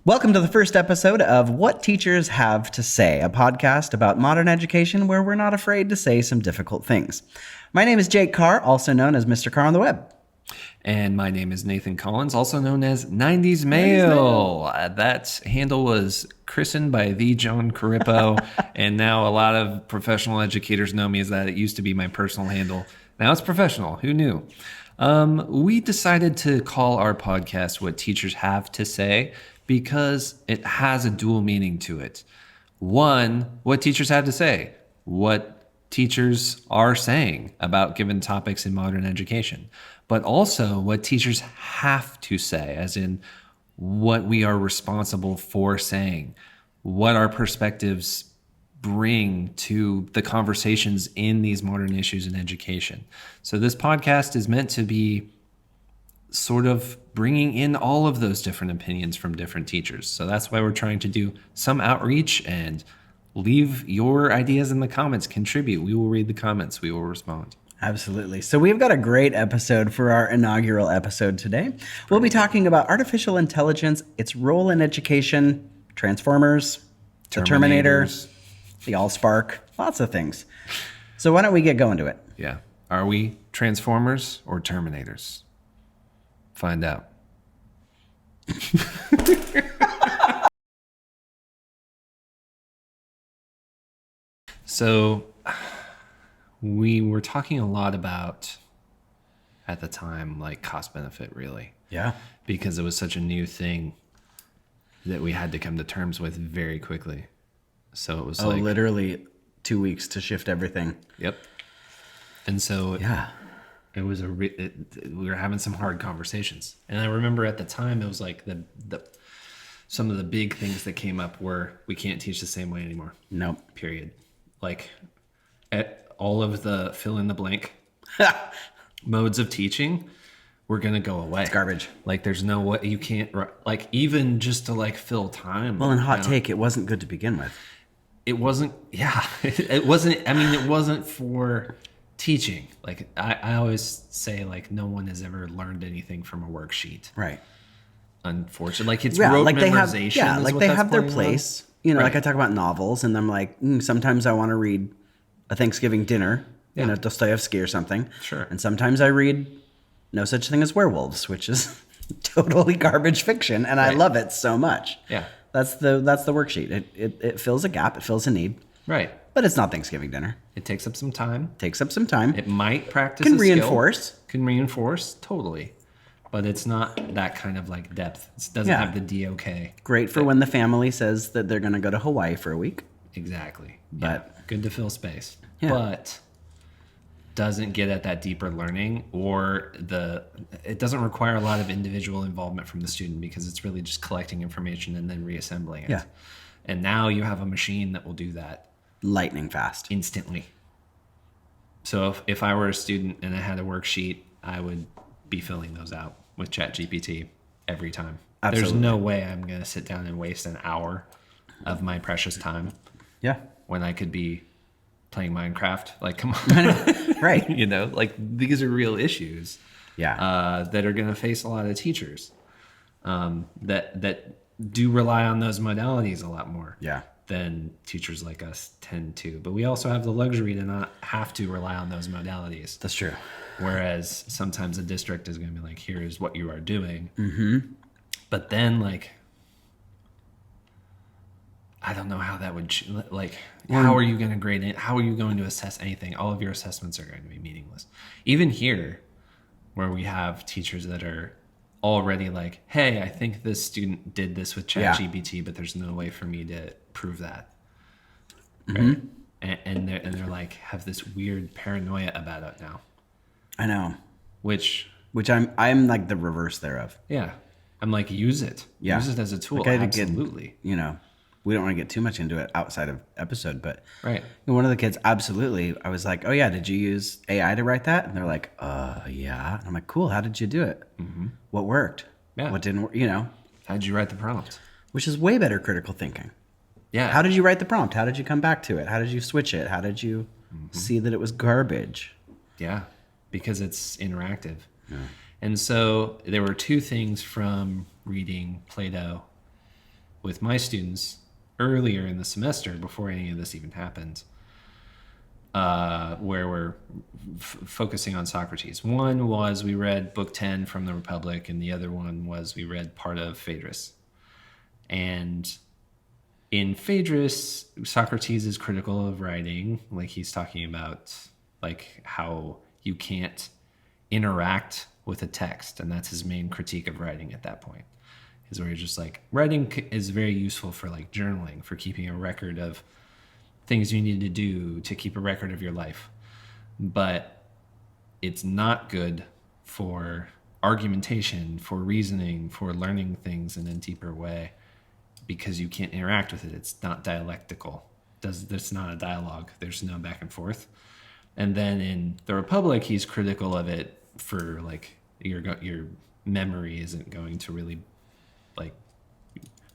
Welcome to the first episode of What Teachers Have to Say, a podcast about modern education where we're not afraid to say some difficult things. My name is Jake Carr, also known as Mr. Carr on the web. And my name is Nathan Collins, also known as 90s Mail. That handle was christened by the John Carippo, and now a lot of professional educators know me as that. It used to be my personal handle. Now it's professional. Who knew? We decided to call our podcast What Teachers Have to Say because it has a dual meaning to it. One, what teachers have to say. What teachers are saying about given topics in modern education. But also what teachers have to say, as in what we are responsible for saying, what our perspectives bring to the conversations in these modern issues in education. So this podcast is meant to be sort of bringing in all of those different opinions from different teachers. So that's why we're trying to do some outreach and leave your ideas in the comments, contribute. We will read the comments. We will respond. Absolutely. So we've got a great episode for our inaugural episode today. We'll be talking about artificial intelligence, its role in education, Transformers, the Terminator, the Allspark, lots of things. So why don't we get going to it? Yeah. Are we Transformers or Terminators? Find out. So we were talking a lot about, at the time, like cost benefit, really. Yeah. Because it was such a new thing that we had to come to terms with very quickly. So it was literally 2 weeks to shift everything. Yep. And so yeah, it was we were having some hard conversations. And I remember at the time it was like the some of the big things that came up were we can't teach the same way anymore. Nope. Period. Like all of the fill in the blank modes of teaching were going to go away. It's garbage. Like there's no way you can't, like even just to like fill time. Well, in hot take, it wasn't good to begin with. It wasn't, yeah, it wasn't, I mean, it wasn't for teaching. Like I always say, like no one has ever learned anything from a worksheet. Right. Unfortunately. Like it's yeah, rote like they have, memorization. yeah, like they have their place. You know, right. like I talk about novels and I'm like, sometimes I want to read a Thanksgiving dinner, you know, Dostoevsky or something. Sure. And sometimes I read No Such Thing as Werewolves, which is totally garbage fiction. And I love it so much. Yeah. That's the worksheet. It fills a gap. It fills a need. Right. But it's not Thanksgiving dinner. It takes up some time. It might practice Can a reinforce. Skill. Can reinforce, totally. But it's not that kind of like depth. It doesn't have the DOK. Great for when the family says that they're going to go to Hawaii for a week. Exactly. But good to fill space. Yeah. But doesn't get at that deeper learning, or it doesn't require a lot of individual involvement from the student because it's really just collecting information and then reassembling it. Yeah. And now you have a machine that will do that lightning fast. Instantly. So if I were a student and I had a worksheet, I would be filling those out with ChatGPT every time. Absolutely. There's no way I'm going to sit down and waste an hour of my precious time. Yeah. When I could be playing Minecraft. Like, come on. Right. You know, like these are real issues. Yeah. That are going to face a lot of teachers that do rely on those modalities a lot more. Yeah. Than teachers like us tend to. But we also have the luxury to not have to rely on those modalities. That's true. Whereas sometimes a district is going to be like, here is what you are doing. Mm-hmm. But then, like, I don't know how that would, how are you going to grade it? How are you going to assess anything? All of your assessments are going to be meaningless. Even here, where we have teachers that are already like, hey, I think this student did this with ChatGPT, but there's no way for me to prove that. Mm-hmm. Right? And they're like, have this weird paranoia about it now. I know. Which I'm like the reverse thereof. Yeah. I'm like, use it. Yeah. Use it as a tool. Like absolutely. You know, we don't want to get too much into it outside of episode, but right. One of the kids, absolutely. I was like, oh yeah, did you use AI to write that? And they're like, yeah. And I'm like, cool. How did you do it? Mm-hmm. What worked? Yeah. What didn't work? You know. How did you write the prompt? Which is way better critical thinking. Yeah. How did you write the prompt? How did you come back to it? How did you switch it? How did you see that it was garbage? Yeah. Because it's interactive. Yeah. And so there were two things from reading Plato with my students earlier in the semester before any of this even happened, where we're focusing on Socrates. One was we read book 10 from the Republic, and the other one was we read part of Phaedrus. And in Phaedrus, Socrates is critical of writing. Like, he's talking about like how you can't interact with a text, and that's his main critique of writing at that point, is where he's just like, writing is very useful for like journaling, for keeping a record of things you need to do to keep a record of your life, but it's not good for argumentation, for reasoning, for learning things in a deeper way, because you can't interact with it. It's not dialectical. There's not a dialogue. There's no back and forth. And then in the Republic, he's critical of it for like your memory isn't going to really, like,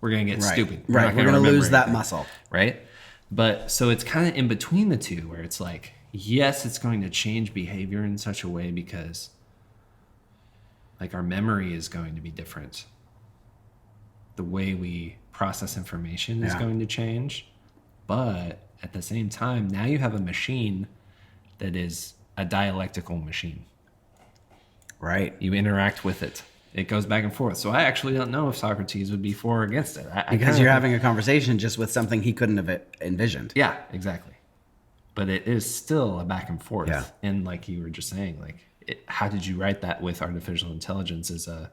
we're going to get stupid. Right. We're going to lose that muscle. Right. But so it's kind of in between the two, where it's like, yes, it's going to change behavior in such a way because like our memory is going to be different. The way we process information is going to change. But at the same time, now you have a machine that is a dialectical machine. Right. You interact with it. It goes back and forth. So I actually don't know if Socrates would be for or against it. Because you're having a conversation just with something he couldn't have envisioned. Yeah, exactly. But it is still a back and forth. Yeah. And like you were just saying, like, how did you write that with artificial intelligence is a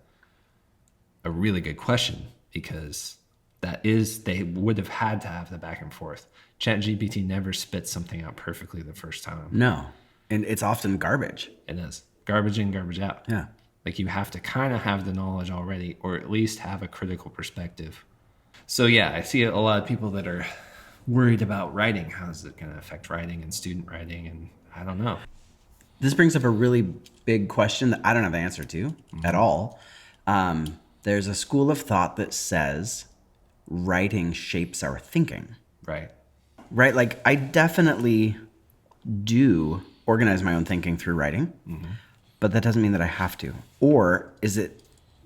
really good question, because they would have had to have the back and forth. ChatGPT never spits something out perfectly the first time. No. And it's often garbage. It is. Garbage in, garbage out. Yeah. Like, you have to kind of have the knowledge already, or at least have a critical perspective. So yeah, I see a lot of people that are worried about writing. How is it going to affect writing and student writing? And I don't know. This brings up a really big question that I don't have the answer to at all. There's a school of thought that says writing shapes our thinking. Right. Right? Like, I definitely do organize my own thinking through writing, but that doesn't mean that I have to. Or is it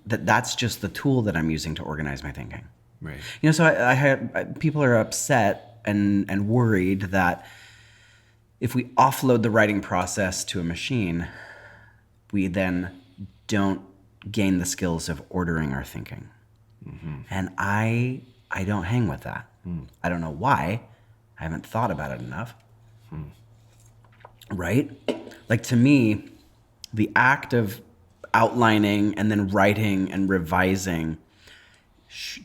that that's just the tool that I'm using to organize my thinking? Right. You know, so people are upset and worried that if we offload the writing process to a machine, we then don't gain the skills of ordering our thinking. And I don't hang with that. I don't know why. I haven't thought about it enough. Right? Like, to me, the act of outlining and then writing and revising,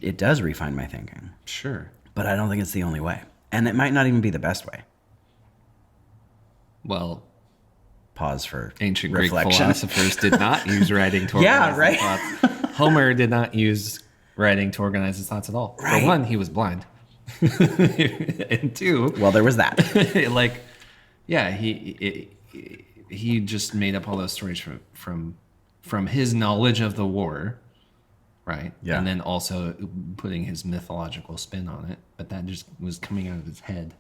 it does refine my thinking. Sure. But I don't think it's the only way. And it might not even be the best way. Well, Pause for ancient reflection. Greek philosophers did not use writing to organize their thoughts. Homer did not use writing to organize his thoughts at all. Right. For one, he was blind. And two, Well, there was that. like, yeah, he just made up all those stories from his knowledge of the war, right? Yeah. And then also putting his mythological spin on it, but that just was coming out of his head.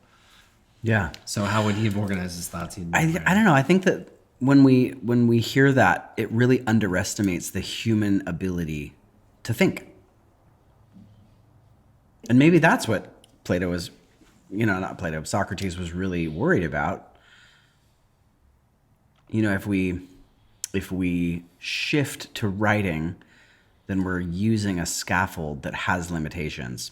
Yeah. So how would he have organized his thoughts? I don't know. I think that when we hear that, it really underestimates the human ability to think. And maybe that's what Plato was, not Plato, Socrates was really worried about. You know, if we shift to writing, then we're using a scaffold that has limitations.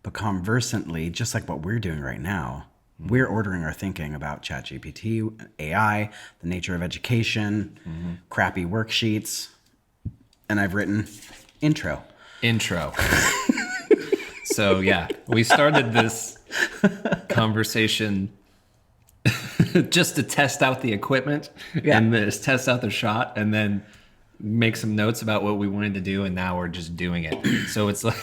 But conversely, just like what we're doing right now, we're ordering our thinking about ChatGPT, AI, the nature of education, crappy worksheets, and I've written intro. So yeah, we started this conversation just to test out the equipment and test out the shot, and then make some notes about what we wanted to do, and now we're just doing it. So it's like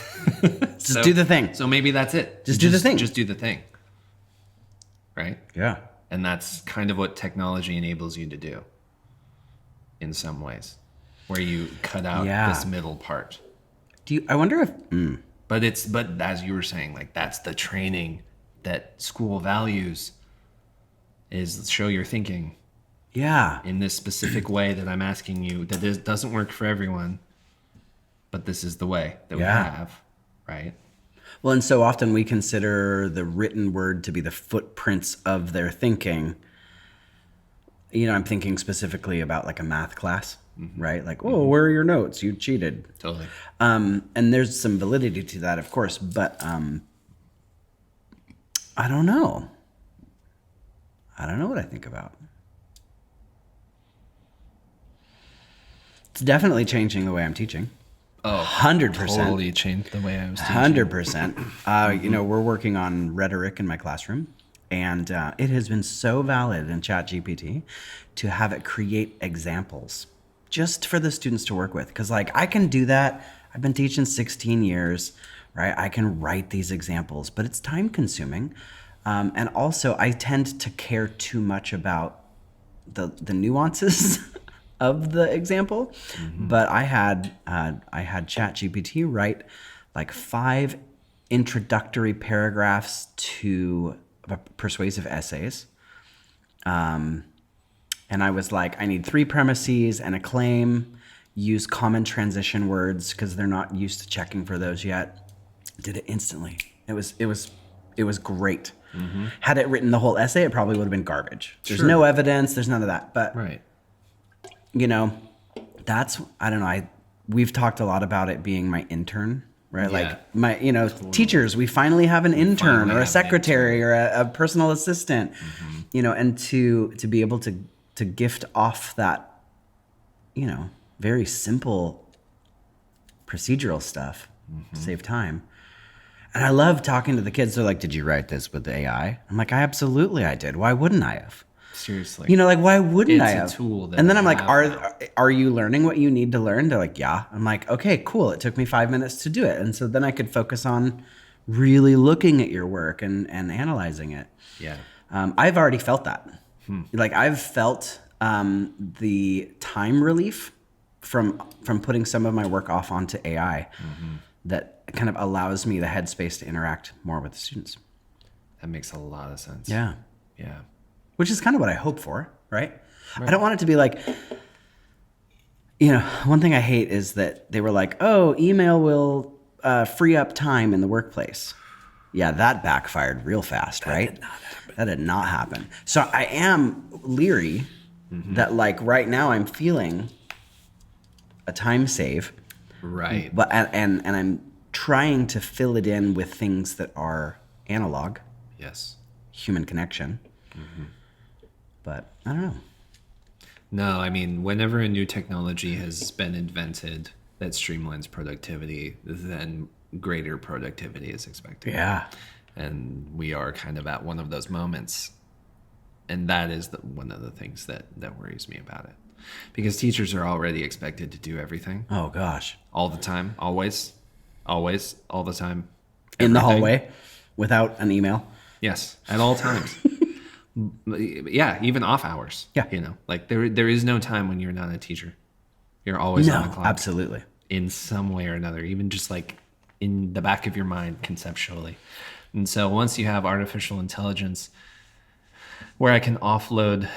Just do the thing. So maybe that's it. Just do the thing. Just do the thing. Right? Yeah. And that's kind of what technology enables you to do in some ways, where you cut out this middle part. I wonder if But as you were saying, like, that's the training that school values, is show your thinking in this specific way that I'm asking you, that doesn't work for everyone. but this is the way that we Yeah. have, right? Well, and so often we consider the written word to be the footprints of their thinking. You know, I'm thinking specifically about like a math class, right? Like, oh, where are your notes? You cheated. Totally. And there's some validity to that, of course, but I don't know. I don't know what I think about. It's definitely changing the way I'm teaching. Oh, 100%. totally changed the way I was teaching. 100%. You know, we're working on rhetoric in my classroom, and it has been so valid in ChatGPT to have it create examples just for the students to work with. Because, like, I can do that. I've been teaching 16 years, right? I can write these examples, but it's time consuming. And also, I tend to care too much about the nuances of the example. But I had ChatGPT write like 5 introductory paragraphs to persuasive essays. And I was like, I need 3 premises and a claim. Use common transition words because they're not used to checking for those yet. Did it instantly. It was great. Had it written the whole essay, it probably would have been garbage. There's no evidence. There's none of that. But Right. you know, that's, I don't know. We've talked a lot about it being my intern, right? Yeah. Like my, you know, teachers, we finally have an intern finally or have a an secretary or a personal assistant, you know, and to be able to gift off that, you know, very simple procedural stuff, save time. And I love talking to the kids. They're like, did you write this with AI? I'm like, absolutely I did. Why wouldn't I have? Seriously. You know, like, why wouldn't It's I a have? tool that And then I I'm like, have are you learning what you need to learn? They're like, yeah. I'm like, okay, cool. It took me 5 minutes to do it. And so then I could focus on really looking at your work and analyzing it. Yeah. I've already felt that. Like, I've felt the time relief from putting some of my work off onto AI that kind of allows me the headspace to interact more with the students. That makes a lot of sense. Yeah. Yeah. Which is kind of what I hope for, right? I don't want it to be like, you know, one thing I hate is that they were like, oh, email will free up time in the workplace. Yeah, that backfired real fast, right? That did not happen. So I am leery that, like, right now I'm feeling a time save. Right. But and I'm trying to fill it in with things that are analog, Yes. human connection. But I don't know. No, I mean, whenever a new technology has been invented that streamlines productivity, then greater productivity is expected. Yeah. And we are kind of at one of those moments. And that is one of the things that worries me about it. Because teachers are already expected to do everything Oh gosh. all the time, always, all the time. In the Everything. hallway without an email. Yes, at all times. Yeah, even off hours. Yeah. You know, like there is no time when you're not a teacher. You're always on the No, clock. absolutely. In some way or another, even just like in the back of your mind conceptually. And so once you have artificial intelligence where I can offload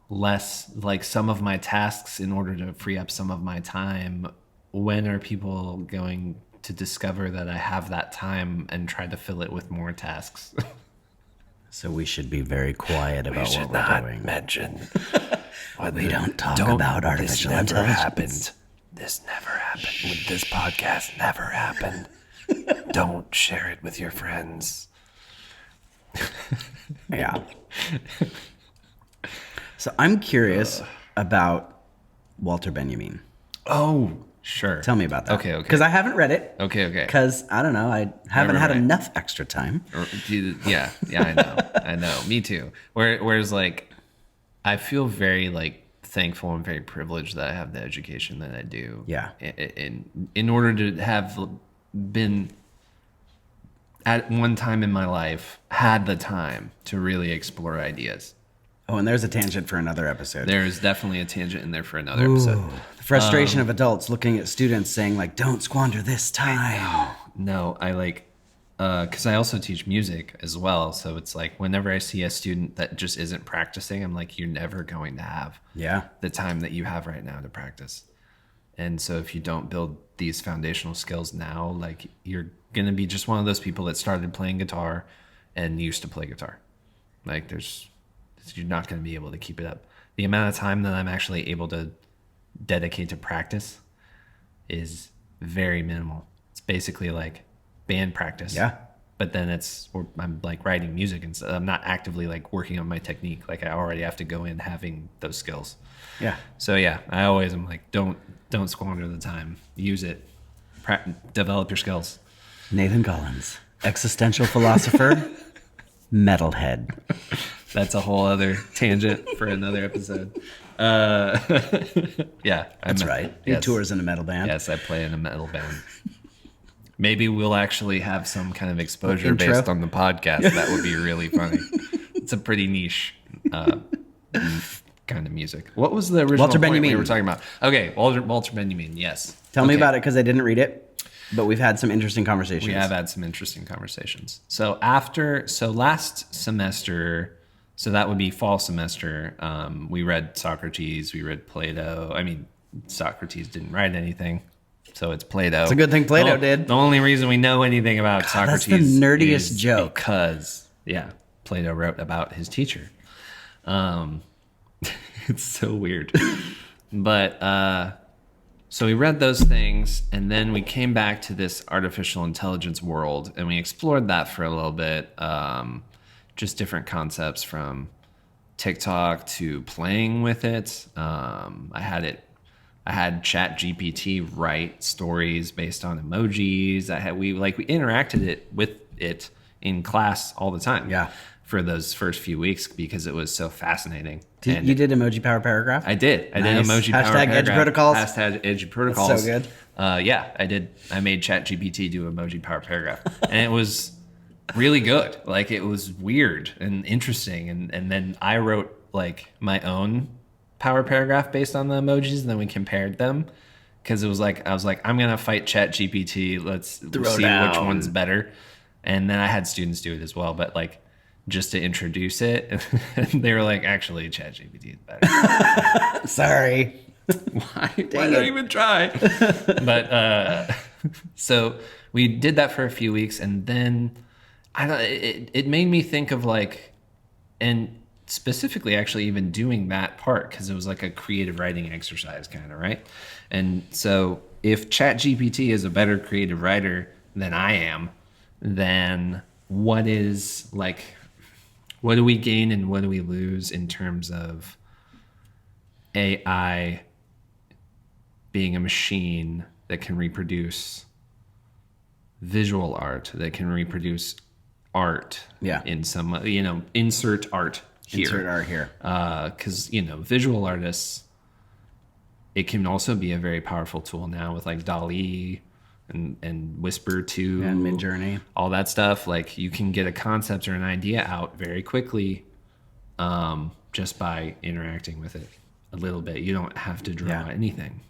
less, like some of my tasks in order to free up some of my time, when are people going to discover that I have that time and try to fill it with more tasks? So we should be very quiet about what we're doing. mention. We don't talk about artificial intelligence. This never happened. This podcast never happened. Don't share it with your friends. Yeah. So I'm curious about Walter Benjamin. Oh, sure. Tell me about that. Okay. Because I haven't read it. Okay. Because, I don't know, I haven't had right. enough extra time. Yeah, I know. Me too. Whereas, like, I feel very, like, thankful and very privileged that I have the education that I do. Yeah. In order to have been at one time in my life had the time to really explore ideas. Oh, and there's a tangent for another episode. There is definitely a tangent in there for another episode. The frustration of adults looking at students saying, like, don't squander this time. No, I like, because I also teach music as well. So it's like whenever I see a student that just isn't practicing, I'm like, you're never going to have Yeah. the time that you have right now to practice. And so if you don't build these foundational skills now, like you're going to be just one of those people that started playing guitar and used to play guitar. Like you're not going to be able to keep it up. The amount of time that I'm actually able to dedicate to practice is very minimal. It's basically like band practice. Yeah. But then I'm like writing music and I'm not actively like working on my technique. Like I already have to go in having those skills. Yeah. So yeah, I always am like, don't squander the time. Use it. Develop your skills. Nathan Collins, existential philosopher, metalhead. That's a whole other tangent for another episode. Yeah, That's right. He tours in a metal band. Yes, I play in a metal band. Maybe we'll actually have some kind of exposure Intro? based on the podcast. That would be really funny. It's a pretty niche kind of music. What was the original Walter point Benjamin. we were talking about? Okay, Walter Benjamin, yes. Tell me about it, because I didn't read it, but we've had some interesting conversations. We have had some interesting conversations. So last semester, so that would be fall semester, we read Socrates, we read Plato. I mean, Socrates didn't write anything, so it's Plato. It's a good thing Plato did. The only reason we know anything about Socrates that's the nerdiest is joke. Because, Plato wrote about his teacher. It's so weird. But so we read those things, and then we came back to this artificial intelligence world, and we explored that for a little bit. Just different concepts from TikTok to playing with it. I had ChatGPT write stories based on emojis. We interacted with it in class all the time. Yeah. For those first few weeks, because it was so fascinating. You did emoji power paragraph? I did. I did Nice. emoji power Hashtag Edge paragraph. protocols. Hashtag Edge protocols. That's so good. Yeah, I did. I made ChatGPT do emoji power paragraph, and it was really good. Like, it was weird and interesting, and then I wrote like my own power paragraph based on the emojis, and then we compared them, because it was like I was like, I'm gonna fight ChatGPT. Let's see which one's better. And then I had students do it as well, but like, just to introduce it, and they were like, actually, ChatGPT is better. Sorry. Why not even try? But so we did that for a few weeks, and then it made me think of like, and specifically actually even doing that part, because it was like a creative writing exercise kind of, right? And so if ChatGPT is a better creative writer than I am, then what do we gain and what do we lose in terms of AI being a machine that can reproduce visual art, that can reproduce art in some, insert art here. Insert art here. Because, visual artists, it can also be a very powerful tool now with like DALL-E and Whisper 2 and Midjourney, all that stuff. Like, you can get a concept or an idea out very quickly, just by interacting with it a little bit. You don't have to draw anything.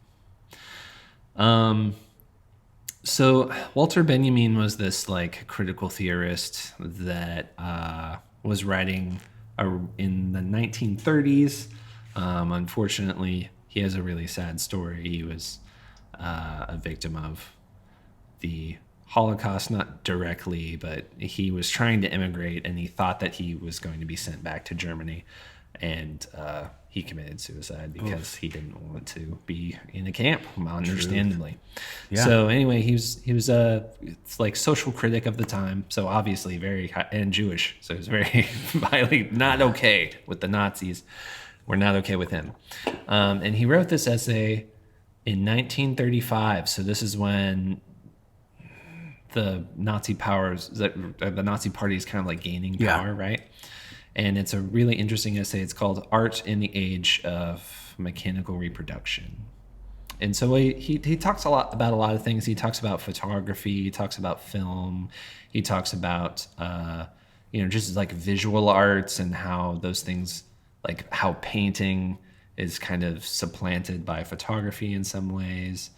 So Walter Benjamin was this like critical theorist that was writing in the 1930s. Unfortunately, he has a really sad story. He was a victim of the Holocaust, not directly, but he was trying to immigrate, and he thought that he was going to be sent back to Germany, and he committed suicide because he didn't want to be in a camp, understandably. Yeah. So anyway, he was it's like social critic of the time, so obviously and Jewish, so he was very highly not okay with the Nazis. We're not okay with him, and he wrote this essay in 1935. So this is when the Nazi the Nazi party is kind of like gaining power, right? And it's a really interesting essay. It's called Art in the Age of Mechanical Reproduction. And so he talks about a lot of things. He talks about photography, he talks about film, he talks about just like visual arts, and how those things, like how painting is kind of supplanted by photography in some ways.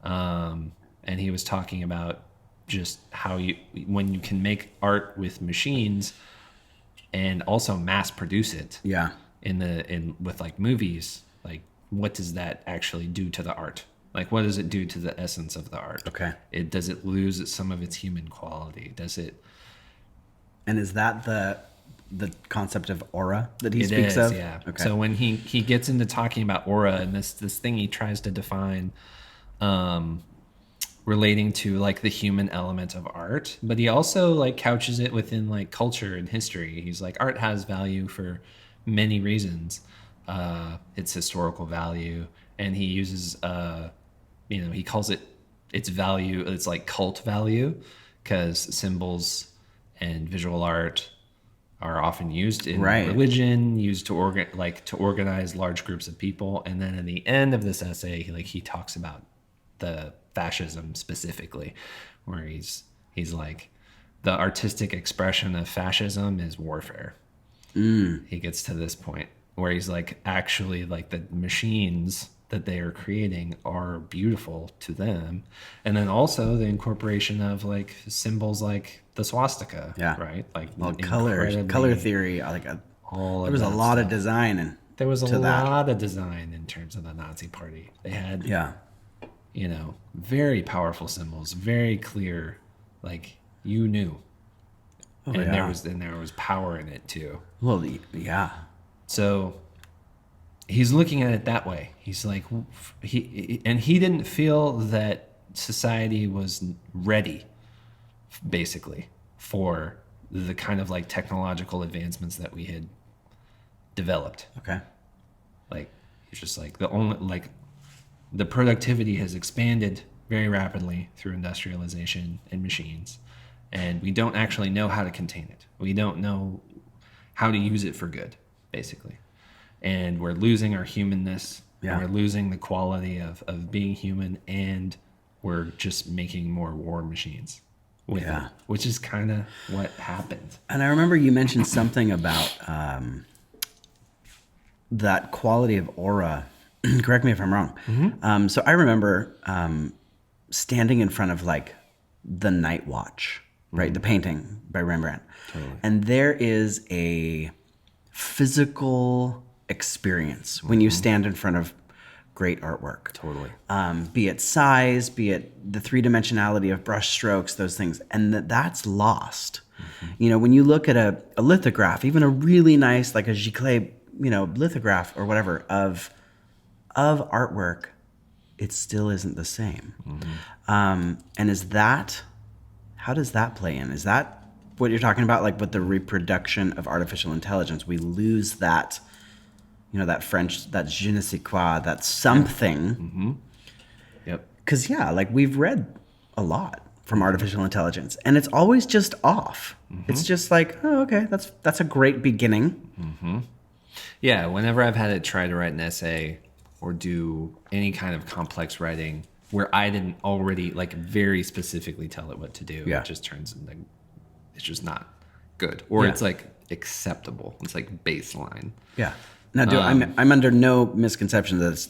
And he was talking about just how when you can make art with machines and also mass produce it. Yeah. With like movies, like what does that actually do to the art? Like, what does it do to the essence of the art? Okay. Does it lose some of its human quality? Does it? And is that the concept of aura that he It speaks is, of? yeah. Okay. So when he gets into talking about aura and this thing he tries to define, relating to like the human element of art, but he also like couches it within like culture and history. He's like, art has value for many reasons. Its historical value, and he uses he calls it its value. It's like cult value, because symbols and visual art are often used in Right. religion, used to organize large groups of people. And then at the end of this essay, he talks about the fascism specifically, where he's like, the artistic expression of fascism is warfare. He gets to this point where he's like, actually, like, the machines that they are creating are beautiful to them. And then also the incorporation of like symbols like the swastika, Yeah. right? Like, Well, color theory, like all there was a lot of design and there was a to that. lot of design in terms of the Nazi Party. They had, Yeah. very powerful symbols, very clear, like, you knew. Oh, And yeah. there was power in it too. Well, yeah. So he's looking at it that way. He's like, he didn't feel that society was ready, basically, for the kind of like technological advancements that we had developed. Okay. Like, it's just like the productivity has expanded very rapidly through industrialization and machines, and we don't actually know how to contain it. We don't know how to use it for good, basically. And we're losing our humanness. Yeah. And we're losing the quality of being human, and we're just making more war machines with Yeah. it, which is kind of what happened. And I remember you mentioned something about that quality of aura. Correct me if I'm wrong. So I remember standing in front of like the Night Watch, right? The painting by Rembrandt. Totally. And there is a physical experience when you stand in front of great artwork. Totally. Be it size, be it the three-dimensionality of brush strokes, those things. And that's lost. When you look at a lithograph, even a really nice, like a giclée, lithograph or whatever of artwork, it still isn't the same. And how does that play in? Is that what you're talking about, like with the reproduction of artificial intelligence? We lose that, that French, that je ne sais quoi, that something. Yep. Because, like we've read a lot from artificial intelligence, and it's always just off. It's just like, oh, okay, that's a great beginning. Yeah, whenever I've had to try to write an essay or do any kind of complex writing where I didn't already like very specifically tell it what to do, Yeah. it just turns into, it's just not good. Or Yeah. it's like acceptable. It's like baseline. Yeah. Now, I'm under no misconception that it's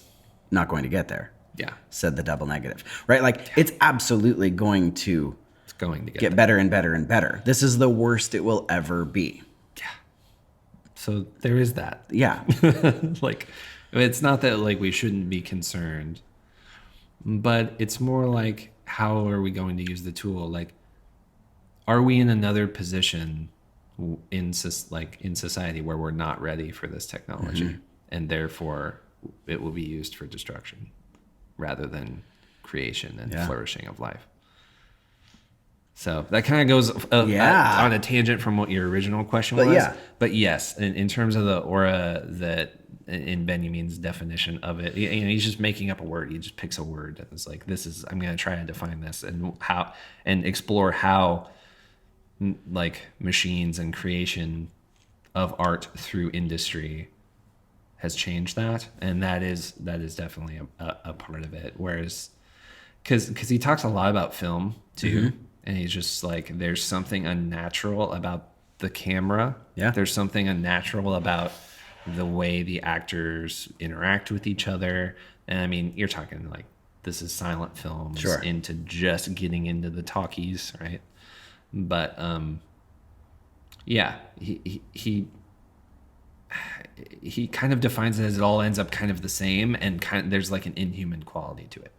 not going to get there. Yeah, Said the double negative, right? Like it's absolutely going to it's going to get better and better and better. This is the worst it will ever be. Yeah. So there is that. Yeah. Like, it's not that like we shouldn't be concerned, but it's more like, how are we going to use the tool? Like, are we in another position in society where we're not ready for this technology, and therefore it will be used for destruction rather than creation and flourishing of life? So that kind of goes on a tangent from what your original question was. Yeah. But yes, in terms of the aura, that in Benjamin's definition of it, he's just making up a word. He just picks a word and it's like, I'm going to try to define this and explore how like machines and creation of art through industry has changed that. And that is definitely a part of it. Whereas, because he talks a lot about film too. And he's just like, there's something unnatural about the camera. Yeah. There's something unnatural about the way the actors interact with each other. And I mean, you're talking like, this is silent films into just getting into the talkies, right? But yeah, he kind of defines it as it all ends up kind of the same, and there's like an inhuman quality to it.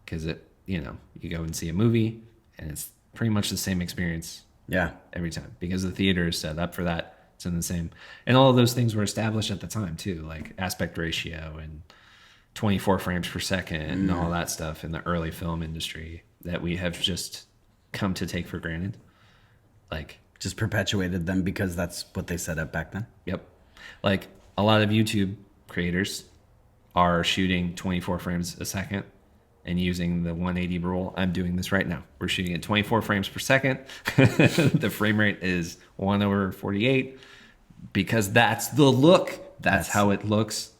because you go and see a movie and it's pretty much the same experience Yeah. every time because the theater is set up for that. It's in the same, and all of those things were established at the time too, like aspect ratio and 24 frames per second and all that stuff in the early film industry that we have just come to take for granted. Like, Just perpetuated them because that's what they set up back then. yep. Like a lot of YouTube creators are shooting 24 frames a second and using the 180 rule. I'm doing this right now. We're shooting at 24 frames per second. The frame rate is 1/48 because that's the look. That's how it looks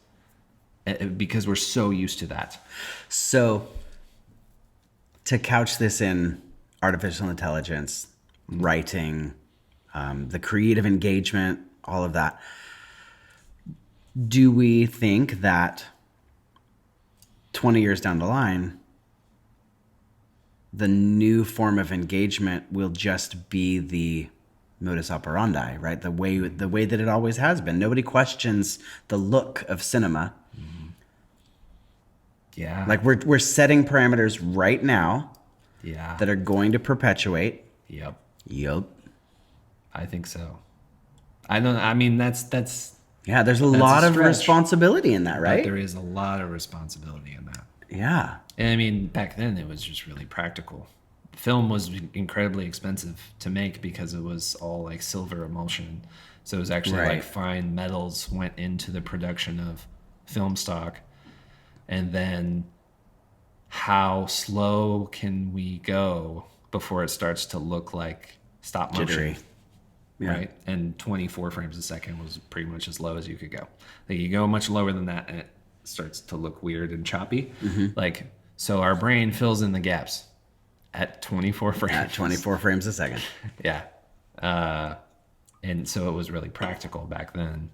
because we're so used to that. So to couch this in artificial intelligence, writing, the creative engagement, all of that, do we think that 20 years down the line, the new form of engagement will just be the modus operandi, right? The way that it always has been. Nobody questions the look of cinema. Yeah. Like we're setting parameters right now yeah. that are going to perpetuate. Yep. Yup. I think so. I mean, that's Yeah, there's a lot of stretch. responsibility in that, But right? there is a lot of responsibility in that. Yeah. And I mean, back then it was just really practical. Film was incredibly expensive to make because it was all like silver emulsion. So it was actually Right. like fine metals went into the production of film stock. And then how slow can we go before it starts to look like stop motion? Jittery. Yeah. Right? And 24 frames a second was pretty much as low as you could go. Like you go much lower than that and it starts to look weird and choppy. Like, so our brain fills in the gaps at 24 frames. At 24 frames a second. Yeah. And so it was really practical back then.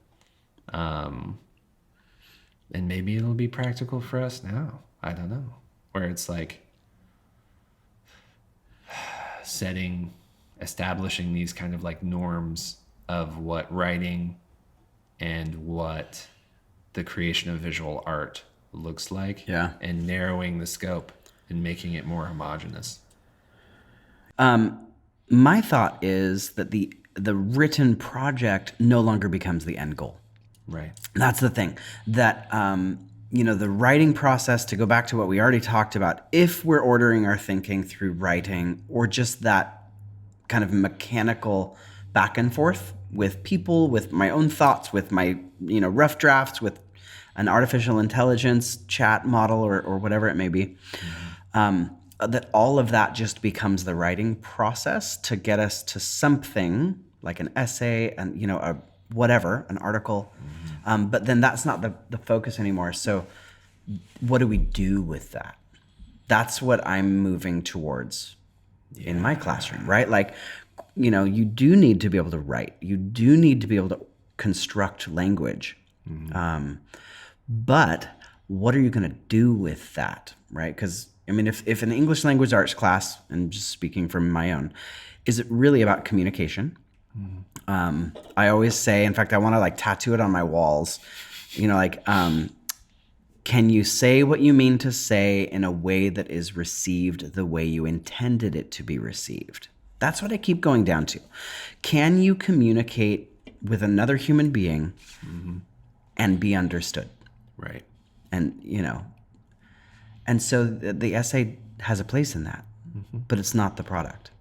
And maybe it'll be practical for us now. I don't know. Where it's like establishing these kind of like norms of what writing and what the creation of visual art looks like. Yeah. And narrowing the scope and making it more homogeneous. My thought is that the written project no longer becomes the end goal. Right. That's the thing. That the writing process, to go back to what we already talked about, if we're ordering our thinking through writing or just that kind of mechanical back and forth with people, with my own thoughts, with my rough drafts, with an artificial intelligence chat model or whatever it may be, that all of that just becomes the writing process to get us to something like an essay and an article, but then that's not the focus anymore. So what do we do with that? That's what I'm moving towards in my classroom, right? Like, you do need to be able to write. You do need to be able to construct language. But what are you going to do with that, right? Because, I mean, if an English language arts class, and just speaking from my own, is it really about communication? I always say, in fact, I want to like tattoo it on my walls, can you say what you mean to say in a way that is received the way you intended it to be received? That's what I keep going down to. Can you communicate with another human being and be understood? Right. And, and so the essay has a place in that, but it's not the product.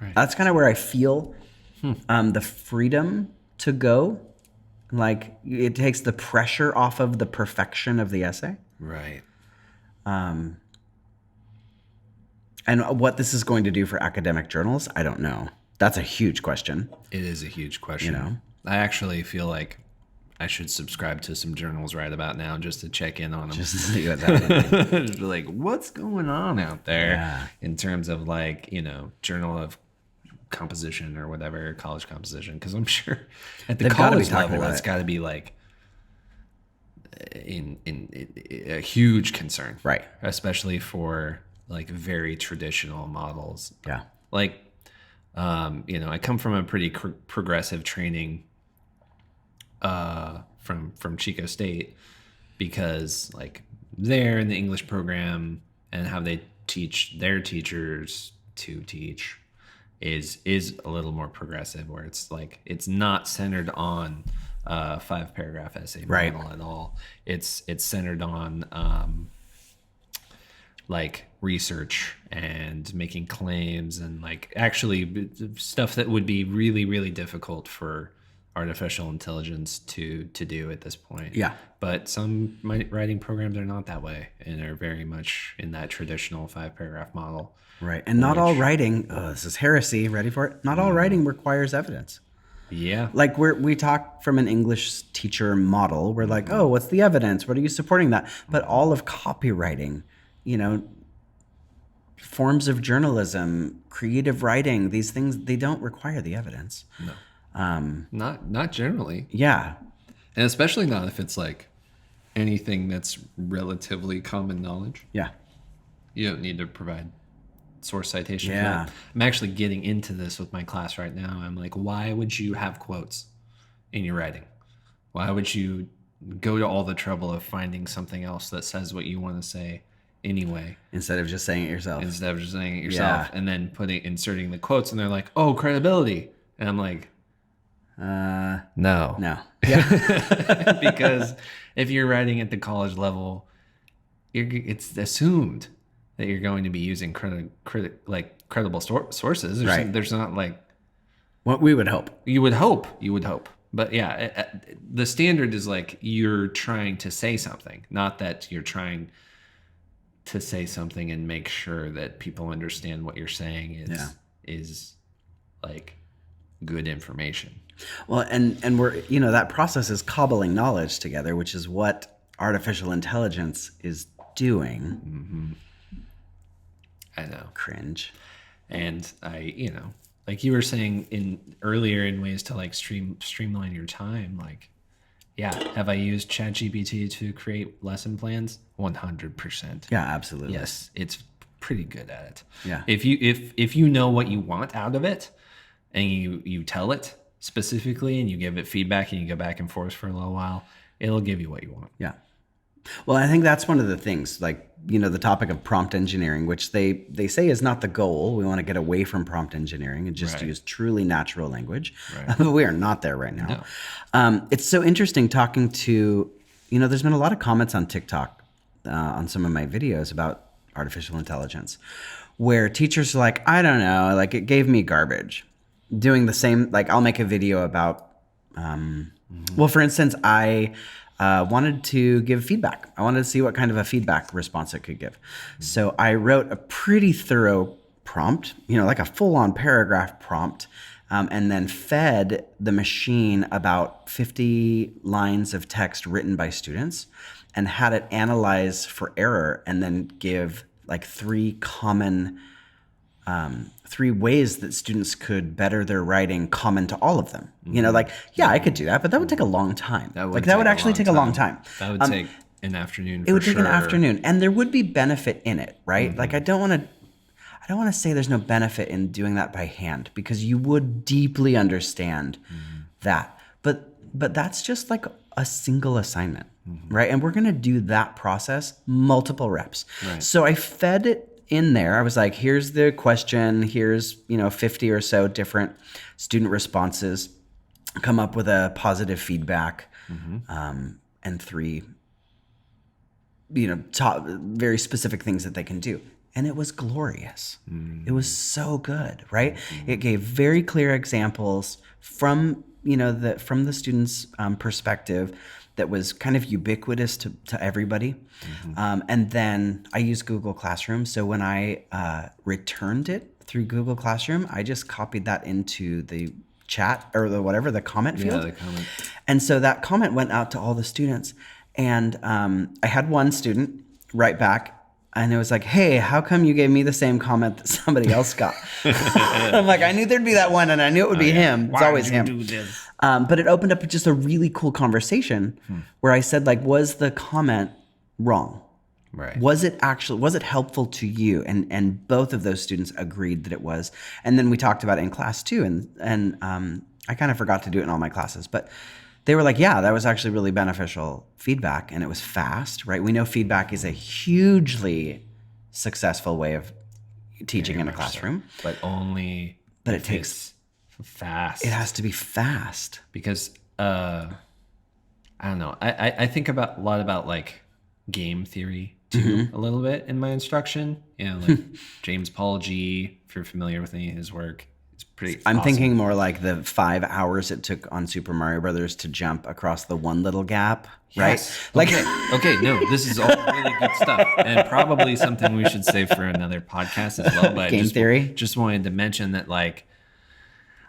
Right. That's kind of where I feel the freedom to go. Like, it takes the pressure off of the perfection of the essay. Right. And what this is going to do for academic journals, I don't know. That's a huge question. It is a huge question. I actually feel like I should subscribe to some journals right about now just to check in on them. Just to see what's happening. Just be like, what's going on out there Yeah. in terms of like, Journal of Composition or whatever, college composition. Because I'm sure at the They've gotta be college talking level, about it's it. got to be like in a huge concern. Right. Especially for like very traditional models. Yeah. Like, I come from a pretty progressive training from Chico State because like there in the English program, and how they teach their teachers to teach is a little more progressive, where it's like it's not centered on 5-paragraph essay model at all. It's centered on like research and making claims and like actually stuff that would be really, really difficult for artificial intelligence to do at this point. Yeah. But some writing programs are not that way and are very much in that traditional 5-paragraph model. Right. And not all writing, this is heresy, ready for it? Not all writing requires evidence. Yeah. Like we talk from an English teacher model. We're like, oh, what's the evidence? What are you supporting that? But all of copywriting, forms of journalism, creative writing, these things, they don't require the evidence. No. Not generally. Yeah. And especially not if it's like anything that's relatively common knowledge. Yeah. You don't need to provide source citation. Yeah. For that. I'm actually getting into this with my class right now. I'm like, why would you have quotes in your writing? Why would you go to all the trouble of finding something else that says what you want to say anyway? Instead of just saying it yourself. Yeah. And then inserting the quotes, and they're like, oh, credibility. And I'm like, no. Yeah. Because if you're writing at the college level, it's assumed that you're going to be using credible sources. There's not like what we would hope. You would hope. But yeah, the standard is like you're trying to say something, not that you're trying to say something and make sure that people understand what you're saying is like good information. Well, and we're, that process is cobbling knowledge together, which is what artificial intelligence is doing. Mm-hmm. I know. Cringe. And I, like you were saying earlier in ways to like streamline your time, like, yeah, have I used ChatGPT to create lesson plans? 100%. Yeah, absolutely. Yes, it's pretty good at it. Yeah. If you know what you want out of it, and you tell it specifically, and you give it feedback, and you go back and forth for a little while, it'll give you what you want. Yeah. Well, I think that's one of the things, like, the topic of prompt engineering, which they say is not the goal. We want to get away from prompt engineering and just use truly natural language. Right. But we are not there right now. No. It's so interesting talking to, there's been a lot of comments on TikTok on some of my videos about artificial intelligence, where teachers are like, I don't know, like it gave me garbage. Doing the same, like I'll make a video about, well, for instance, I wanted to give feedback. I wanted to see what kind of a feedback response it could give. So I wrote a pretty thorough prompt, like a full-on paragraph prompt, and then fed the machine about 50 lines of text written by students and had it analyze for error and then give like three ways that students could better their writing common to all of them. I could do that, but that would take a long time. That would actually take a long time. That would take an afternoon. It would take an afternoon, and there would be benefit in it, right? Mm-hmm. Like I don't want to say there's no benefit in doing that by hand, because you would deeply understand that. But that's just like a single assignment, right? And we're going to do that process multiple reps. Right. So I fed it in there. I was like, here's the question, here's 50 or so different student responses, come up with a positive feedback, and three top very specific things that they can do. And it was glorious. It was so good, right? It gave very clear examples from from the student's perspective that was kind of ubiquitous to everybody. And then I use Google Classroom. So when I returned it through Google Classroom, I just copied that into the chat or the comment field. Yeah, the comment. And so that comment went out to all the students. And I had one student write back, and it was like, hey, how come you gave me the same comment that somebody else got? I'm like, I knew there'd be that one, and I knew it would be him. It's always him. Do this? But it opened up just a really cool conversation where I said, like, was the comment wrong? Right. Was it helpful to you? And both of those students agreed that it was. And then we talked about it in class too. And I kind of forgot to do it in all my classes, but they were like, yeah, that was actually really beneficial feedback, and it was fast, right? We know feedback is a hugely successful way of teaching in a classroom. But only But if it takes it's fast. It has to be fast. Because I don't know. I think a lot about like game theory too, a little bit in my instruction. You know, like James Paul G, if you're familiar with any of his work, it's pretty I'm awesome. thinking more like the 5 hours it took on Super Mario Brothers to jump across the one little gap, right? Yes. Like, Okay, no, this is all really good stuff, and probably something we should save for another podcast as well. But Game theory? Just wanted to mention that, like,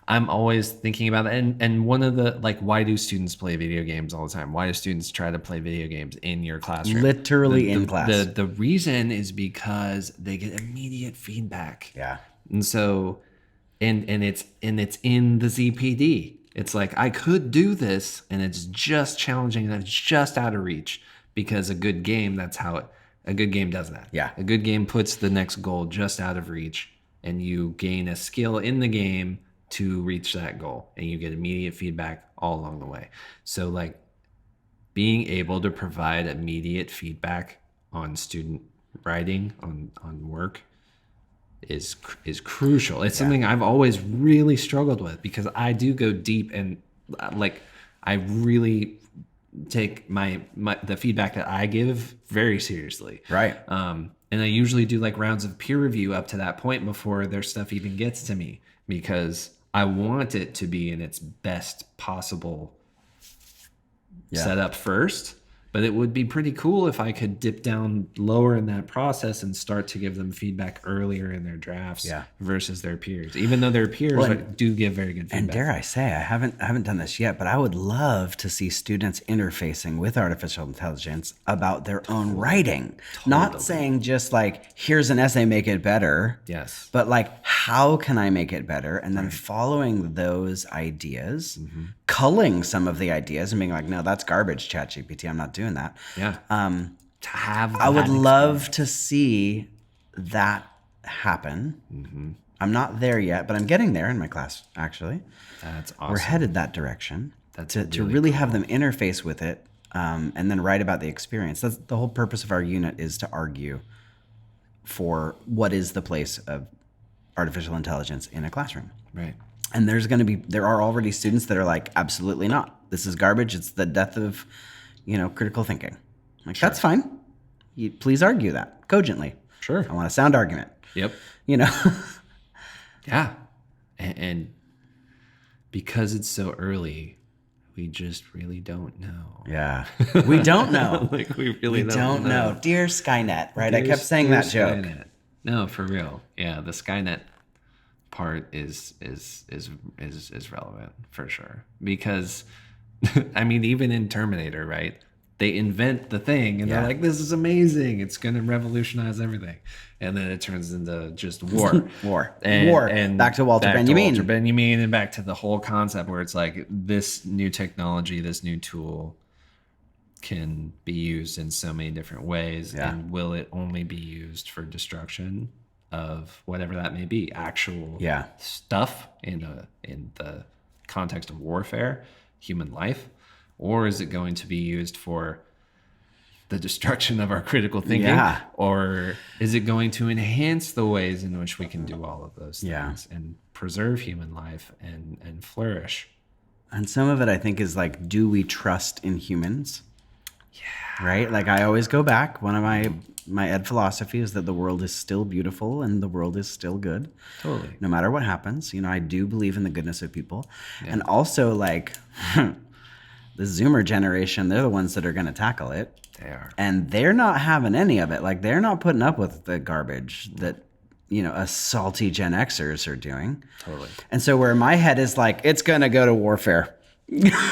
I'm always thinking about that. And one of the, like, why do students play video games all the time? Why do students try to play video games in your classroom? Literally in class. The reason is because they get immediate feedback. yeah. And so, and it's in the ZPD. It's like, I could do this, and it's just challenging, and it's just out of reach. Because a good game, a good game does that. Yeah. A good game puts the next goal just out of reach, and you gain a skill in the game to reach that goal, and you get immediate feedback all along the way. So, like, being able to provide immediate feedback on student writing, on work, is crucial. It's something I've always really struggled with, because I do go deep, and like, I really take the feedback that I give very seriously. Right. And I usually do like rounds of peer review up to that point before their stuff even gets to me, because I want it to be in its best possible setup first. But it would be pretty cool if I could dip down lower in that process and start to give them feedback earlier in their drafts versus their peers, even though their peers do give very good feedback. And dare I say, I haven't done this yet, but I would love to see students interfacing with artificial intelligence about their own writing. Not saying just like, here's an essay, make it better. Yes. But like, how can I make it better? And then following those ideas, culling some of the ideas and being like, no, that's garbage, ChatGPT. I'm not doing that. Yeah. To have I would love to see that happen. I'm not there yet, but I'm getting there in my class, actually. That's awesome. We're headed that direction. That's to really have them interface with it, and then write about the experience. That's the whole purpose of our unit, is to argue for what is the place of artificial intelligence in a classroom. Right. And there are already students that are like, absolutely not. This is garbage. It's the death of, critical thinking. Like, that's fine. Please argue that cogently. Sure. I want a sound argument. Yep. Yeah. And because it's so early, we just really don't know. Yeah. We don't know. Like, we really don't know. Dear Skynet, right? I Dear- kept saying dear that joke. Skynet. No, for real. Yeah, the Skynet part is relevant for sure, because I mean, even in Terminator, right? They invent the thing and they're like, this is amazing. It's going to revolutionize everything. And then it turns into just war. War. And back to Walter Benjamin. Walter Benjamin, and back to the whole concept where it's like, this new technology, this new tool can be used in so many different ways. Yeah. And will it only be used for destruction of whatever that may be, actual stuff in the context of warfare, human life? Or is it going to be used for the destruction of our critical thinking? Yeah. Or is it going to enhance the ways in which we can do all of those things and preserve human life and flourish? And some of it, I think, is like, do we trust in humans? Yeah. Right? Like, I always go back. One of my ed philosophy is that the world is still beautiful and the world is still good. Totally. No matter what happens. I do believe in the goodness of people. Yeah. And also, like... the Zoomer generation, they're the ones that are going to tackle it. They are. And they're not having any of it. Like, they're not putting up with the garbage that, us salty Gen Xers are doing. Totally. And so where my head is like, it's going to go to warfare.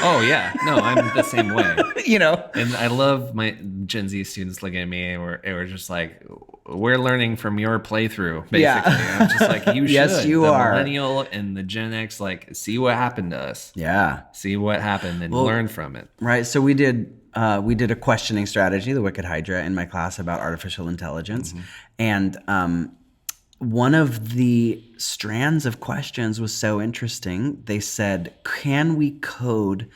Oh, yeah. No, I'm the same way. And I love my Gen Z students looking at me and we're just like, we're learning from your playthrough, basically. Yeah. I'm just like, you should. Yes, you the are. Millennial and the Gen X, like, see what happened to us. Yeah. See what happened and learn from it. Right. So we did a questioning strategy, the Wicked Hydra, in my class about artificial intelligence. And one of the strands of questions was so interesting. They said, can we code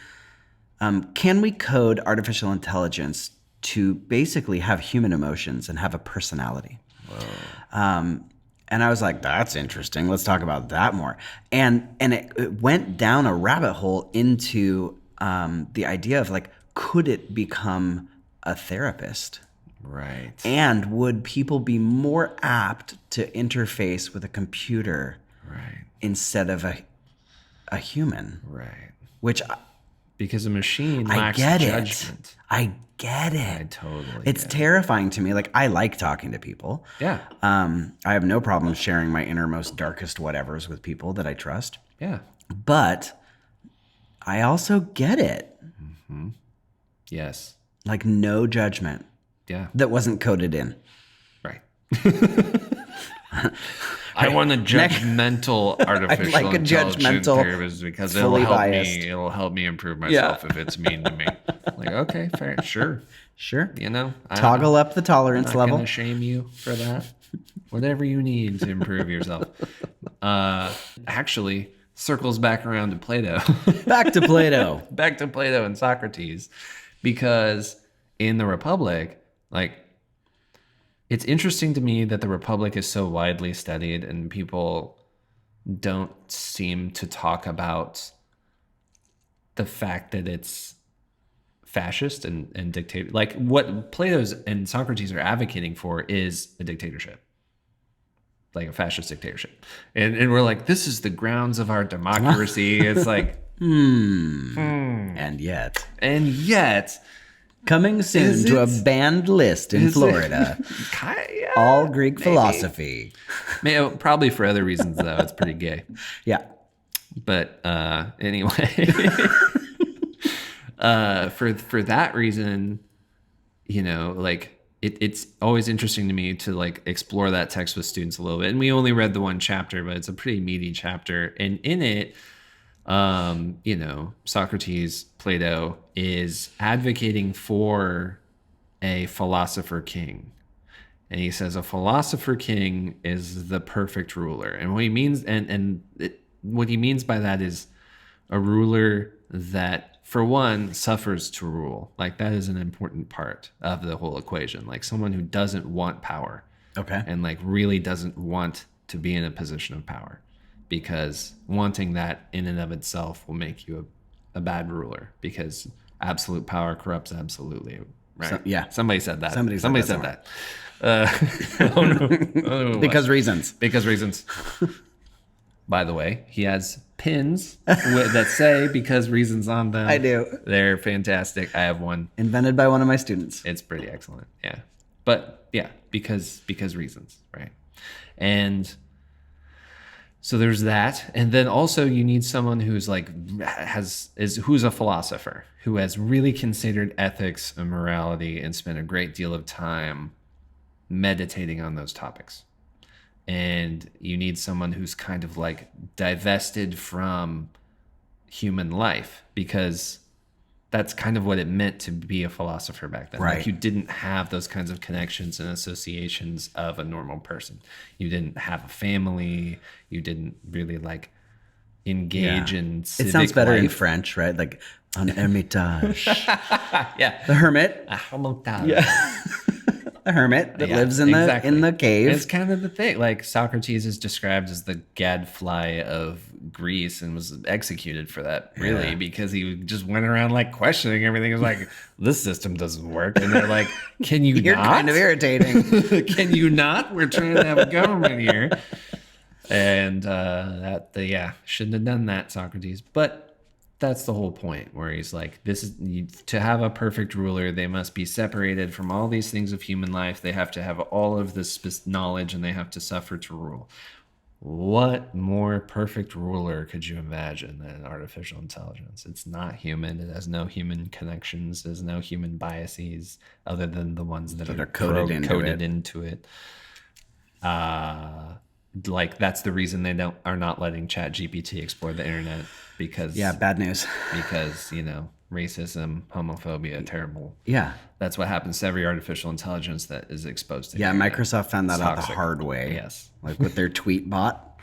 artificial intelligence to basically have human emotions and have a personality? And I was like, that's interesting. Let's talk about that more. And it went down a rabbit hole into the idea of like, could it become a therapist? Right. And would people be more apt to interface with a computer instead of a human? Right. Which Because a machine I lacks get judgment. it. I get it. I totally It's get it. terrifying to me. Like, I like talking to people. Yeah. I have no problem sharing my innermost, darkest whatevers with people that I trust. Yeah. But I also get it. Yes. Like, no judgment Yeah. that wasn't coded in. Right. I want a judgmental artificial like a intelligence judgmental, therapist because it'll fully help biased. me. It'll help me improve myself if it's mean to me. Like, okay, fair, sure. Sure. You know, Toggle up the I'm tolerance not level. gonna shame you for that. Whatever you need to improve yourself. Actually, circles back around to Plato. Back to Plato. Back to Plato and Socrates, because in the Republic, like, it's interesting to me that the Republic is so widely studied and people don't seem to talk about the fact that it's fascist and dictator. Like, what Plato's and Socrates are advocating for is a dictatorship, like a fascist dictatorship. And we're like, this is the grounds of our democracy. It's like, And yet, coming soon Is to a it- banned list in Florida. yeah, All Greek maybe. philosophy. Probably for other reasons, though. It's pretty gay. Yeah. But anyway, for that reason, you know, like, it's always interesting to me to like explore that text with students a little bit. And we only read the one chapter, but it's a pretty meaty chapter. And in it, you know, Socrates, Plato is advocating for a philosopher king. And he says a philosopher king is the perfect ruler. And what he means, what he means by that is a ruler that, for one, suffers to rule. Like, that is an important part of the whole equation. Like, someone who doesn't want power. Okay. And like really doesn't want to be in a position of power, because wanting that in and of itself will make you a bad ruler, because absolute power corrupts absolutely. Right. So- yeah. Somebody said that. Somebody said that. Oh, no. I don't know who it was. Because reasons. Because reasons. By the way, he has pins that say "because reasons" on them. I do. They're fantastic. I have one. Invented by one of my students. It's pretty excellent. Yeah. But yeah, because reasons, right? And so there's that. And then also you need someone who's like who's a philosopher, who has really considered ethics and morality and spent a great deal of time meditating on those topics. And you need someone who's kind of like divested from human life, because that's kind of what it meant to be a philosopher back then. Right. Like, you didn't have those kinds of connections and associations of a normal person. You didn't have a family. You didn't really like engage in civic It sounds better in life. French, right? Like un hermitage. Yeah. The hermit. Yeah. The hermit that Yeah, lives in the cave. It's kind of the thing. Like, Socrates is described as the gadfly of Greece and was executed for that, really, Yeah. because he just went around like questioning everything. It was like, this system doesn't work. And they're like, can you You're not? kind of irritating. Can you not? We're trying to have a government here. And shouldn't have done that, Socrates. But that's the whole point, where he's like, to have a perfect ruler, they must be separated from all these things of human life. They have to have all of this knowledge, and they have to suffer to rule. What more perfect ruler could you imagine than artificial intelligence? It's not human. It has no human connections. There's no human biases other than the ones that are coded into it. Like, that's the reason they are not letting ChatGPT explore the internet, because Bad news. because, you know, racism, homophobia, terrible. Yeah. That's what happens to every artificial intelligence that is exposed to the Yeah, internet. Microsoft found that out the Toxic. hard way. Yes. Like with their tweet bot.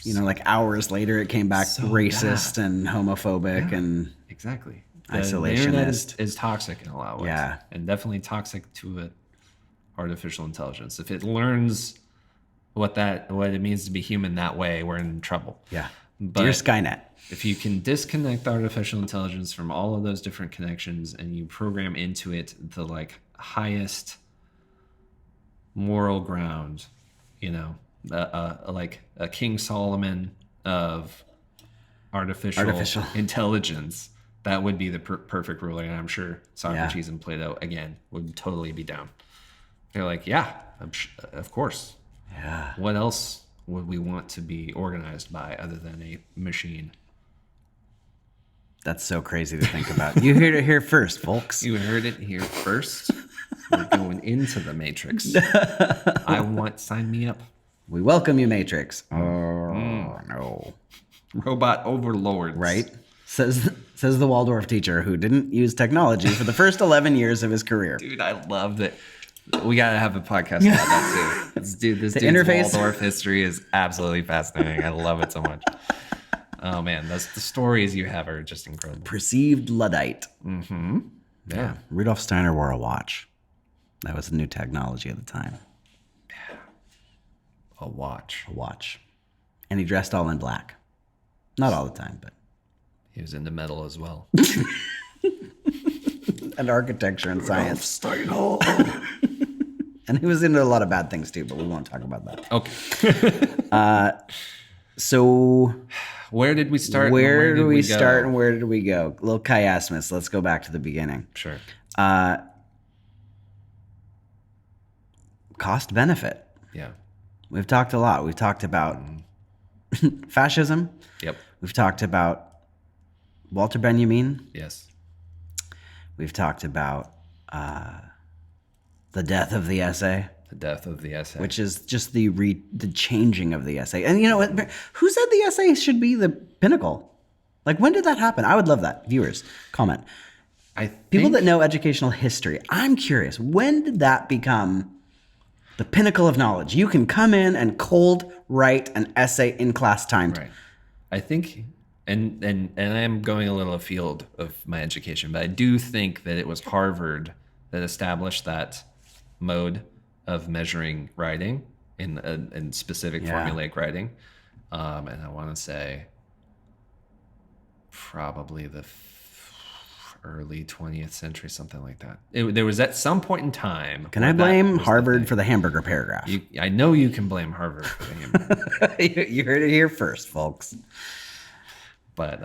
You know, like hours later it came back racist and homophobic and Exactly. Isolationist. The internet is toxic in a lot of ways. Yeah. And definitely toxic to artificial intelligence. If it learns what it means to be human that way, we're in trouble. Yeah. But Dear Skynet. if you can disconnect artificial intelligence from all of those different connections and you program into it the like highest moral ground, you know, like a King Solomon of artificial intelligence, that would be the perfect ruler. And I'm sure Socrates and Plato, again, would totally be down. They're like, yeah, of course. Yeah. What else would we want to be organized by other than a machine? That's so crazy to think about. You heard it here first, folks. You heard it here first. We're going into the Matrix. Sign me up. We welcome you, Matrix. Oh, no. Robot overlords. Right? Says the Waldorf teacher who didn't use technology for the first 11 years of his career. Dude, I love that. We got to have a podcast about that too. This dude's interface. Waldorf history is absolutely fascinating. I love it so much. Oh man, the stories you have are just incredible. Perceived Luddite. Mm-hmm. Yeah. Rudolf Steiner wore a watch. That was a new technology at the time. A watch. A watch. And he dressed all in black. Not all the time, but. He was into metal as well. And architecture and science. Steiner. And he was into a lot of bad things too, but we won't talk about that. Okay. So where did we start? Where do we start and where did we go? Little chiasmus. Let's go back to the beginning. Sure. Cost benefit. Yeah. We've talked a lot. We've talked about fascism. Yep. We've talked about Walter Benjamin. Yes. We've talked about the death of the essay. The death of the essay. Which is just the changing of the essay. And you know what? Who said the essay should be the pinnacle? Like, when did that happen? I would love that. Viewers, comment. People that know educational history, I'm curious. When did that become the pinnacle of knowledge? You can come in and cold write an essay in class time. Right. I think, and I'm going a little afield of my education, but I do think that it was Harvard that established that mode of measuring writing in specific formulaic writing. And I want to say probably the early 20th century, something like that. There was at some point in time. Can I blame Harvard for the hamburger paragraph? I know you can blame Harvard for the hamburger. You heard it here first, folks. But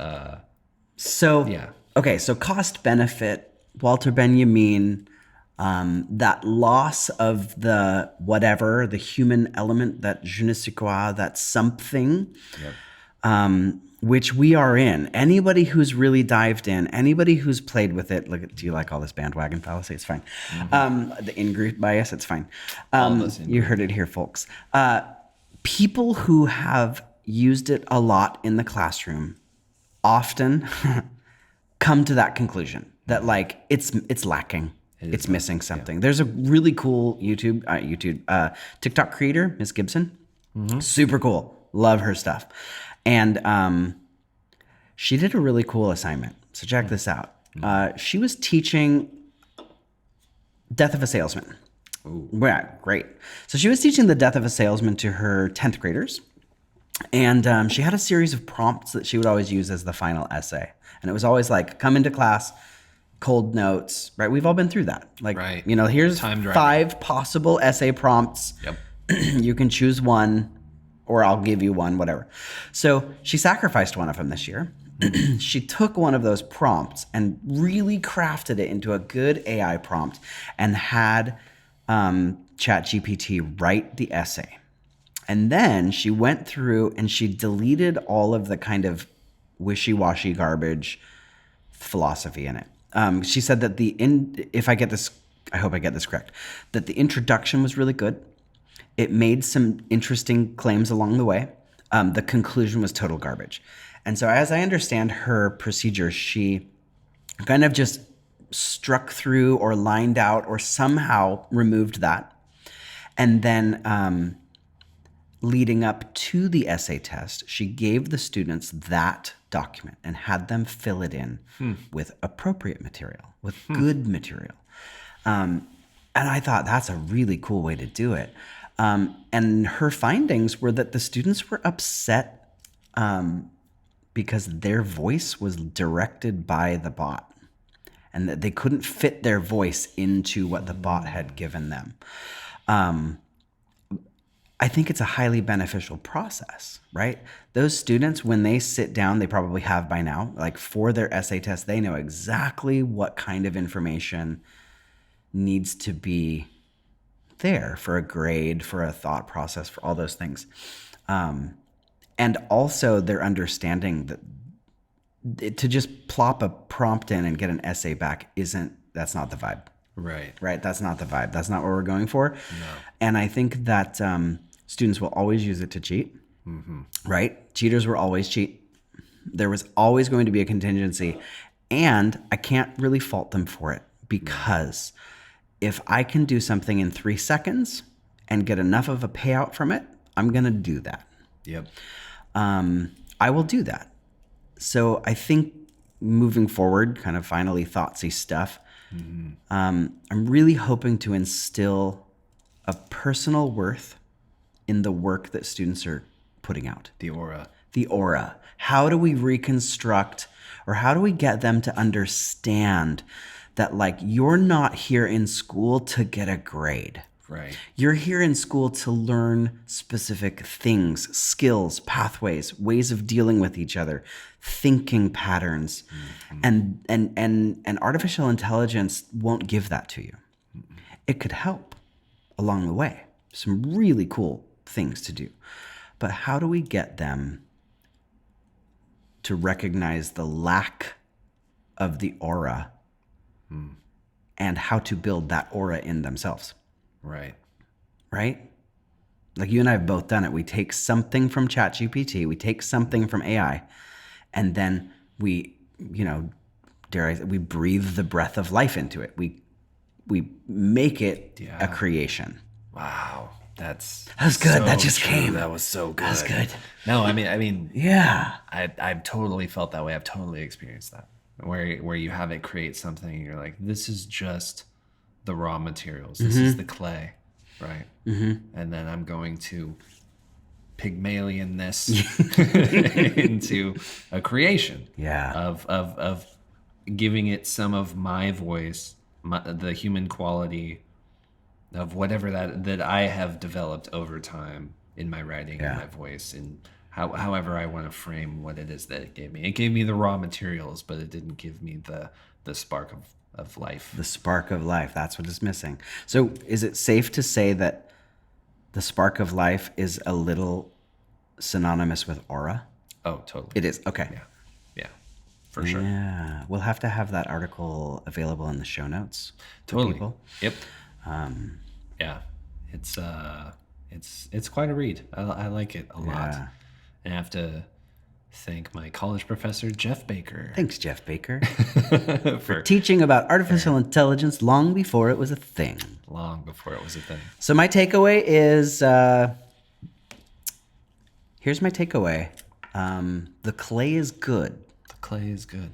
okay, so cost benefit, Walter Benjamin, that loss of the whatever, the human element, that je ne sais quoi, that something, which we are in. Anybody who's really dived in, anybody who's played with it, do you like all this bandwagon fallacy? It's fine. Mm-hmm. The in-group bias, it's fine. You heard it here, folks. People who have used it a lot in the classroom often come to that conclusion that like it's lacking. It's missing something. Yeah. There's a really cool TikTok creator, Miss Gibson. Mm-hmm. Super cool. Love her stuff. And she did a really cool assignment. So check this out. She was teaching Death of a Salesman. Ooh. Yeah, great. So she was teaching the Death of a Salesman to her 10th graders. And she had a series of prompts that she would always use as the final essay. And it was always like, come into class, cold notes, right? We've all been through that. Like, right. You know, here's 5 possible essay prompts. Yep. You can choose one, or I'll give you one, whatever. So she sacrificed one of them this year. She took one of those prompts and really crafted it into a good AI prompt and had ChatGPT write the essay. And then she went through and she deleted all of the kind of wishy-washy garbage philosophy in it. She said that if I get this, I hope I get this correct, that the introduction was really good. It made some interesting claims along the way. The conclusion was total garbage. And so as I understand her procedure, she kind of just struck through or lined out or somehow removed that. And then leading up to the essay test, she gave the students that document and had them fill it in with appropriate material, with good material. And I thought that's a really cool way to do it. And her findings were that the students were upset because their voice was directed by the bot and that they couldn't fit their voice into what the bot had given them. I think it's a highly beneficial process, right? Those students, when they sit down, they probably have by now, like for their essay test, they know exactly what kind of information needs to be there for a grade, for a thought process, for all those things. And also they're understanding that to just plop a prompt in and get an essay back that's not the vibe. Right? That's not the vibe. That's not what we're going for. No. And I think that students will always use it to cheat, right? Cheaters will always cheat. There was always going to be a contingency. And I can't really fault them for it because if I can do something in 3 seconds and get enough of a payout from it, I'm going to do that. Yep. I will do that. So I think moving forward, kind of finally thoughtsy stuff, I'm really hoping to instill a personal worth in the work that students are putting out. The aura. The aura. How do we reconstruct, or how do we get them to understand that, like, you're not here in school to get a grade. Right. You're here in school to learn specific things, skills, pathways, ways of dealing with each other, thinking patterns. And artificial intelligence won't give that to you. It could help along the way. Some really cool things to do. But how do we get them to recognize the lack of the aura and how to build that aura in themselves? Right. Like you and I have both done it. We take something from ChatGPT, we take something from AI, and then we, we breathe the breath of life into it. We make it a creation. Wow. That was good. So that just true. came. That was so good. That was good. No, I mean, yeah. I've totally felt that way. I've totally experienced that. Where you have it create something and you're like, this is just the raw materials. This is the clay, right? And then I'm going to Pygmalion this into a creation of giving it some of my voice, the human quality of whatever that I have developed over time in my writing and my voice and however I want to frame what it is that it gave me. It gave me the raw materials, but it didn't give me the spark of life. The spark of life. That's what is missing. So is it safe to say that the spark of life is a little synonymous with aura? Oh, totally. It is. Okay. Yeah. For sure. Yeah. We'll have to have that article available in the show notes. Totally. People. Yep. Yeah. It's quite a read. I like it a lot. And I have to thank my college professor, Jeff Baker. Thanks, Jeff Baker, for teaching about artificial intelligence long before it was a thing. Long before it was a thing. So my takeaway is, here's my takeaway. The clay is good. The clay is good.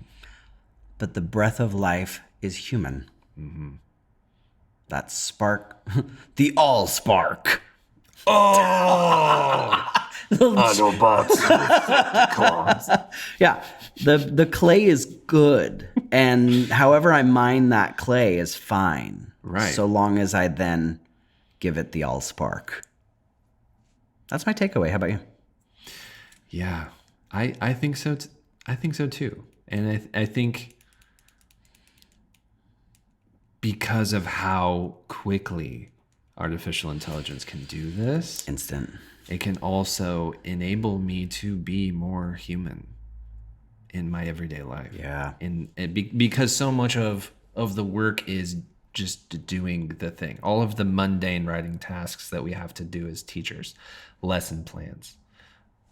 But the breath of life is human. That spark, the all spark. Oh! Autobots. Yeah, the clay is good, and however I mine that clay is fine. Right. So long as I then give it the all spark. That's my takeaway. How about you? Yeah, I think so. I think so too, and I think because of how quickly artificial intelligence can do this, instant. It can also enable me to be more human in my everyday life. Yeah. Because so much of the work is just doing the thing. All of the mundane writing tasks that we have to do as teachers, lesson plans.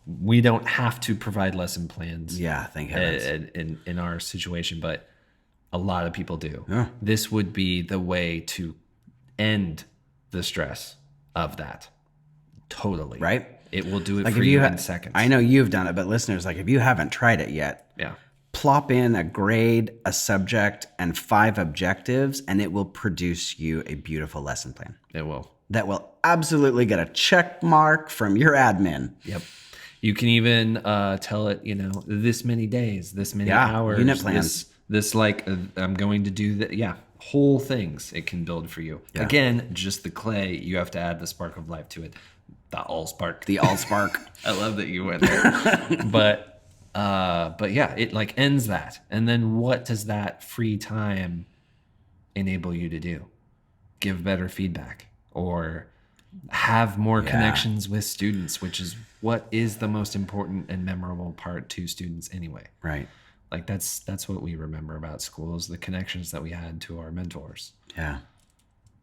We don't have to provide lesson plans. Yeah, thank heavens. In our situation, but a lot of people do. Yeah. This would be the way to end the stress of that. Totally. Right? It will do it like for you in seconds. I know you've done it, but listeners, like if you haven't tried it yet, plop in a grade, a subject, and 5 objectives, and it will produce you a beautiful lesson plan It will. that will absolutely get a check mark from your admin. Yep. You can even tell it, this many days, this many hours. Unit plans. This like, I'm going to do that. Yeah. Whole things it can build for you. Yeah. Again, just the clay. You have to add the spark of life to it. The allspark. The allspark. I love that you went there. But yeah, it like ends that. And then what does that free time enable you to do? Give better feedback or have more connections with students, which is what is the most important and memorable part to students anyway. Right. Like that's what we remember about school is the connections that we had to our mentors. Yeah.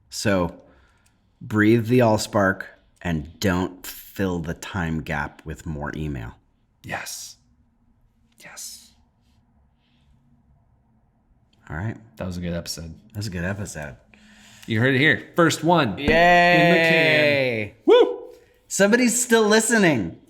So breathe the allspark and don't fill the time gap with more email. Yes. Yes. All right. That was a good episode. That's a good episode. You heard it here. First one. Yay! In the can. Woo! Somebody's still listening.